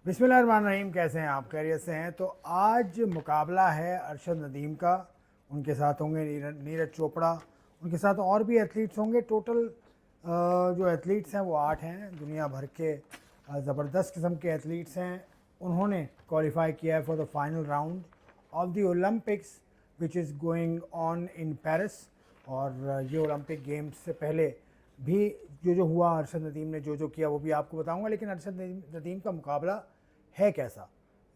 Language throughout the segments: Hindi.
बिस्मिल्लाहिर्रहमानिर्रहीम। कैसे हैं आप? खैरियत से हैं? तो आज मुकाबला है अरशद नदीम का। उनके साथ होंगे नीरज चोपड़ा। उनके साथ और भी एथलीट्स होंगे। टोटल जो एथलीट्स हैं वो 8 हैं। दुनिया भर के ज़बरदस्त किस्म के एथलीट्स हैं। उन्होंने क्वालिफाई किया है for the final round of the Olympics which is going on in Paris. और ये ओलंपिक गेम्स से पहले भी जो हुआ, अरशद नदीम ने जो किया वो भी आपको बताऊंगा। लेकिन अरशद नदीम का मुकाबला है कैसा,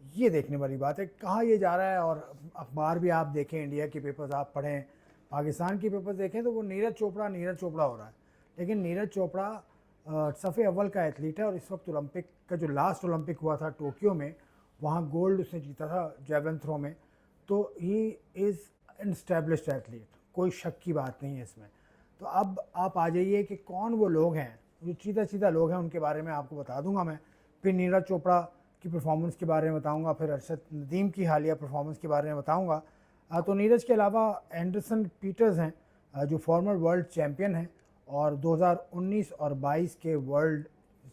ये देखने वाली बात है। कहाँ ये जा रहा है। और अखबार भी आप देखें, इंडिया के पेपर्स आप पढ़ें, पाकिस्तान की पेपर्स देखें, तो वो नीरज चोपड़ा हो रहा है। लेकिन नीरज चोपड़ा सफ़े अव्वल का एथलीट है। और इस वक्त ओलंपिक का जो लास्ट ओलंपिक हुआ था टोक्यो में, वहाँ गोल्ड उसने जीता था जेवलिन थ्रो में। तो he is an established athlete, कोई शक की बात नहीं है इसमें। तो अब आप आ जाइए कि कौन वो लोग हैं जो सीधा सीधा लोग हैं, उनके बारे में आपको बता दूंगा मैं। फिर नीरज चोपड़ा की परफॉर्मेंस के बारे में बताऊंगा, फिर अरशद नदीम की हालिया परफॉर्मेंस के बारे में बताऊंगा। तो नीरज के अलावा एंडरसन पीटर्स हैं, जो फॉर्मर वर्ल्ड चैम्पियन हैं और 2019 और 22 के वर्ल्ड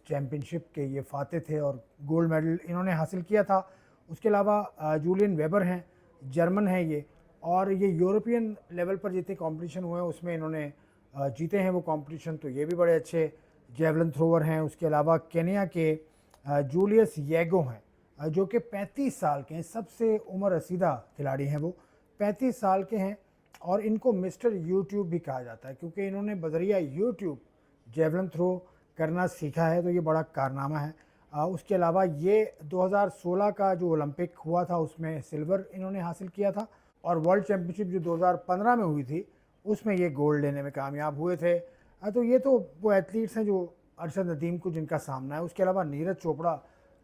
चैम्पियनशिप के ये फाते थे और गोल्ड मेडल इन्होंने हासिल किया था। उसके अलावा जूलियन वेबर हैं, जर्मन हैं ये। और ये यूरोपियन लेवल पर जितने कंपटीशन हुए हैं उसमें इन्होंने जीते हैं वो कंपटीशन, तो ये भी बड़े अच्छे जेवलिन थ्रोवर हैं। उसके अलावा केनिया के जूलियस येगो हैं, जो कि 35 साल के हैं। सबसे उम्र रसीदा खिलाड़ी हैं वो, 35 साल के हैं। और इनको मिस्टर यूट्यूब भी कहा जाता है क्योंकि इन्होंने बजरिया यूट्यूब जेवलिन थ्रो करना सीखा है, तो ये बड़ा कारनामा है। उसके अलावा ये 2016 का जो ओलंपिक हुआ था उसमें सिल्वर इन्होंने हासिल किया था। और वर्ल्ड चैम्पियनशिप जो 2015 में हुई थी उसमें ये गोल्ड लेने में कामयाब हुए थे। तो ये तो वो एथलीट्स हैं जो अरशद नदीम को जिनका सामना है। उसके अलावा नीरज चोपड़ा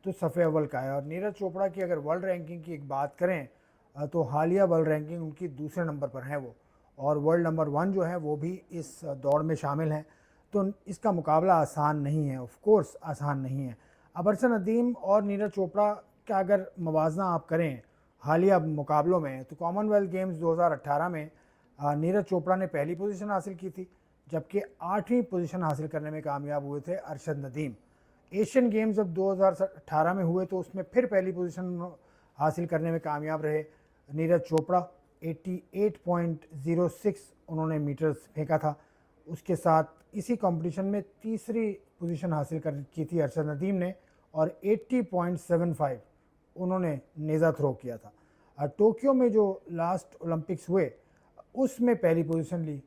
तो सफ़े अव्वल का है। और नीरज चोपड़ा की अगर वर्ल्ड रैंकिंग की एक बात करें, तो हालिया वर्ल्ड रैंकिंग उनकी दूसरे नंबर पर है वो। और वर्ल्ड नंबर 1 जो है वो भी इस दौड़ में शामिल हैं। तो इसका मुकाबला आसान नहीं है, ऑफ कोर्स आसान नहीं है। अब अरशद नदीम और नीरज चोपड़ा का अगर मवाजना आप करें हालिया मुकाबलों में, तो कॉमनवेल्थ गेम्स 2018 में नीरज चोपड़ा ने पहली पोजीशन हासिल की थी, जबकि 8वीं पोजीशन हासिल करने में कामयाब हुए थे अरशद नदीम। एशियन गेम्स जब 2018 में हुए तो उसमें फिर पहली पोजीशन हासिल करने में कामयाब रहे नीरज चोपड़ा। 88.06 उन्होंने मीटर्स फेंका था। उसके साथ इसी कंपटीशन में तीसरी पोजीशन हासिल कर की थी अरशद नदीम ने, और 80.75 उन्होंने नेज़ा थ्रो किया था। टोक्यो में जो लास्ट ओलंपिक्स हुए उसमें पहली पोजीशन ली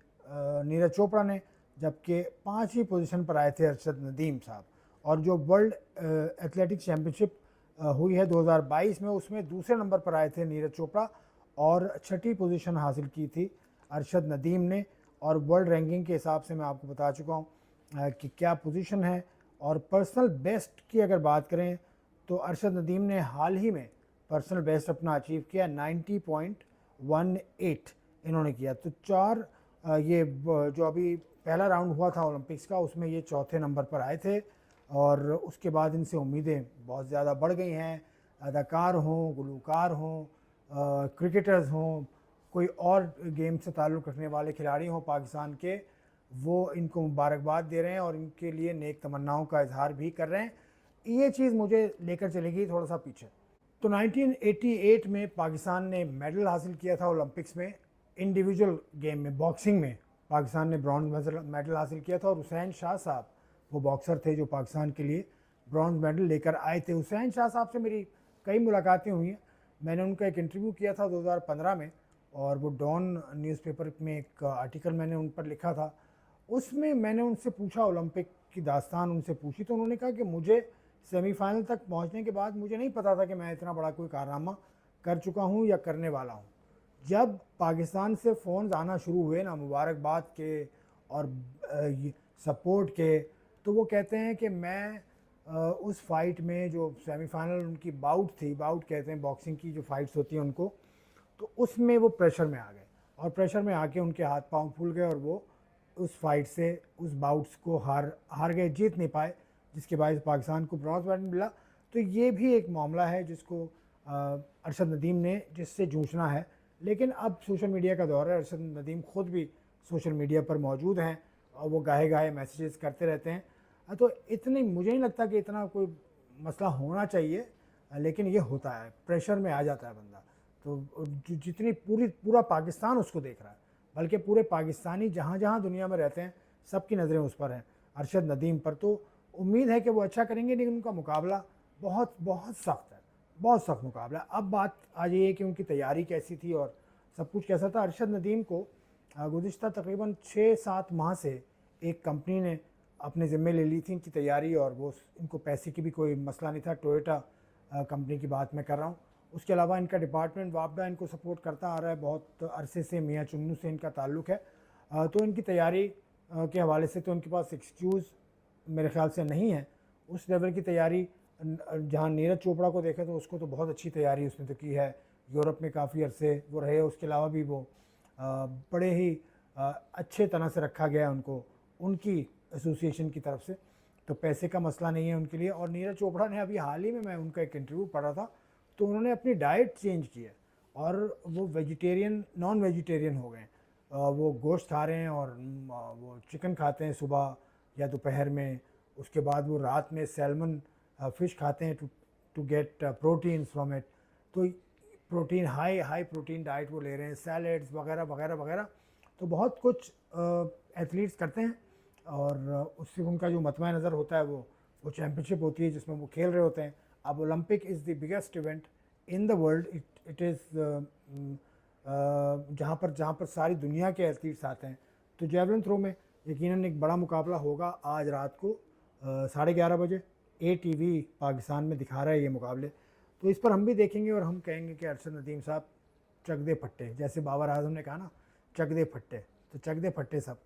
नीरज चोपड़ा ने, जबकि 5वीं पोजीशन पर आए थे अरशद नदीम साहब। और जो वर्ल्ड एथलेटिक्स चैम्पियनशिप हुई है 2022 में, उसमें दूसरे नंबर पर आए थे नीरज चोपड़ा और 6ठी पोजीशन हासिल की थी अरशद नदीम ने। और वर्ल्ड रैंकिंग के हिसाब से मैं आपको बता चुका हूँ कि क्या पोजीशन है। और पर्सनल बेस्ट की अगर बात करें तो अरशद नदीम ने हाल ही में पर्सनल बेस्ट अपना अचीव किया, 90.18 इन्होंने किया। तो ये जो अभी पहला राउंड हुआ था ओलंपिक्स का उसमें ये चौथे नंबर पर आए थे। और उसके बाद इनसे उम्मीदें बहुत ज़्यादा बढ़ गई हैं। अदाकार हों, गुलूकार हों, क्रिकेटर्स हों, कोई और गेम से ताल्लुक़ रखने वाले खिलाड़ी हों पाकिस्तान के, वो इनको मुबारकबाद दे रहे हैं और इनके लिए नेक तमन्नाओं का इजहार भी कर रहे हैं। ये चीज़ मुझे लेकर चलेगी थोड़ा सा पीछे। तो 1988 में पाकिस्तान ने मेडल हासिल किया था ओलंपिक्स में, इंडिविजुअल गेम में, बॉक्सिंग में पाकिस्तान ने ब्रॉन्ज मेडल हासिल किया था। और हुसैन शाह साहब वो बॉक्सर थे जो पाकिस्तान के लिए ब्रॉन्ज मेडल लेकर आए थे। हुसैन शाह साहब से मेरी कई मुलाकातें हुई हैं। मैंने उनका एक इंटरव्यू किया था 2015 में, और वो डॉन न्यूज़पेपर में एक आर्टिकल मैंने उन पर लिखा था। उसमें मैंने उनसे पूछा, ओलंपिक की दास्तान उनसे पूछी, तो उन्होंने कहा कि मुझे सेमीफाइनल तक पहुंचने के बाद मुझे नहीं पता था कि मैं इतना बड़ा कोई कारनामा कर चुका हूं या करने वाला हूं। जब पाकिस्तान से फ़ोन आना शुरू हुए ना मुबारकबाद के और सपोर्ट के, तो वो कहते हैं कि मैं उस फाइट में जो सेमीफाइनल उनकी बाउट थी, बाउट कहते हैं बॉक्सिंग की जो फाइट्स होती हैं उनको, तो उसमें वो प्रेशर में आ गए। और प्रेशर में आके उनके हाथ पांव फूल गए और वो उस फाइट से, उस बाउट्स को हार गए, जीत नहीं पाए, जिसके बाद पाकिस्तान को ब्रॉन्ज मेडल मिला। तो ये भी एक मामला है जिसको अरशद नदीम ने जिससे जूझना है। लेकिन अब सोशल मीडिया का दौर है, अरशद नदीम ख़ुद भी सोशल मीडिया पर मौजूद हैं और वो गाहे गाहे मैसेजेस करते रहते हैं। तो इतनी मुझे नहीं लगता कि इतना कोई मसला होना चाहिए, लेकिन ये होता है, प्रेशर में आ जाता है बंदा। तो जितनी पूरा पाकिस्तान उसको देख रहा है, बल्कि पूरे पाकिस्तानी जहाँ जहाँ दुनिया में रहते हैं सबकी नज़रें उस पर हैं, अरशद नदीम पर। तो उम्मीद है कि वो अच्छा करेंगे, लेकिन उनका मुकाबला बहुत बहुत सख्त है, बहुत सख्त मुकाबला। अब बात आ जाइए है कि उनकी तैयारी कैसी थी और सब कुछ कैसा था। अरशद नदीम को गुज़िश्ता तकरीबन 6-7 माह से एक कंपनी ने अपने ज़िम्मे ले ली थी इनकी तैयारी, और वो इनको पैसे की भी कोई मसला नहीं था। टोयोटा कंपनी की बात मैं कर रहा हूँ। उसके अलावा इनका डिपार्टमेंट वापडा इनको सपोर्ट करता आ रहा है बहुत अरसे से, मियाँ चुन्नू से इनका ताल्लुक़ है। तो इनकी तैयारी के हवाले से तो इनके पास एक्सक्यूज़ मेरे ख्याल से नहीं है। उस लेवल की तैयारी जहाँ नीरज चोपड़ा को देखें तो उसको तो बहुत अच्छी तैयारी उसने तो की है, यूरोप में काफ़ी अरसे वो रहे। उसके अलावा भी वो बड़े ही अच्छे तरह से रखा गया है उनको उनकी एसोसिएशन की तरफ से, तो पैसे का मसला नहीं है उनके लिए। और नीरज चोपड़ा ने अभी हाल ही में मैं उनका एक इंटरव्यू पढ़ा था, तो उन्होंने अपनी डाइट चेंज की है और वो वेजिटेरियन नॉन वेजिटेरियन हो गए। वो गोश्त खा रहे हैं और वो चिकन खाते हैं सुबह या दोपहर में, उसके बाद वो रात में सैल्मन फ़िश खाते हैं to get protein from it. तो प्रोटीन हाई प्रोटीन डाइट वो ले रहे हैं, सैलड्स वगैरह वगैरह वगैरह। तो बहुत कुछ एथलीट्स करते हैं, और उससे उनका जो मतवा नज़र होता है वो चैम्पियनशिप होती है जिसमें वो खेल रहे होते हैं। अब Olympic is the biggest event in the world, it is जहाँ पर सारी दुनिया के एथलीट्स आते हैं। तो जेवलिन थ्रो में यकीनन एक बड़ा मुकाबला होगा आज रात को 11:30 बजे। ATV पाकिस्तान में दिखा रहा है ये मुकाबले, तो इस पर हम भी देखेंगे और हम कहेंगे कि अरशद नदीम साहब चक दे फट्टे, जैसे बाबर आजम ने कहा ना, चक दे फट्टे, तो चक दे फट्टे सब।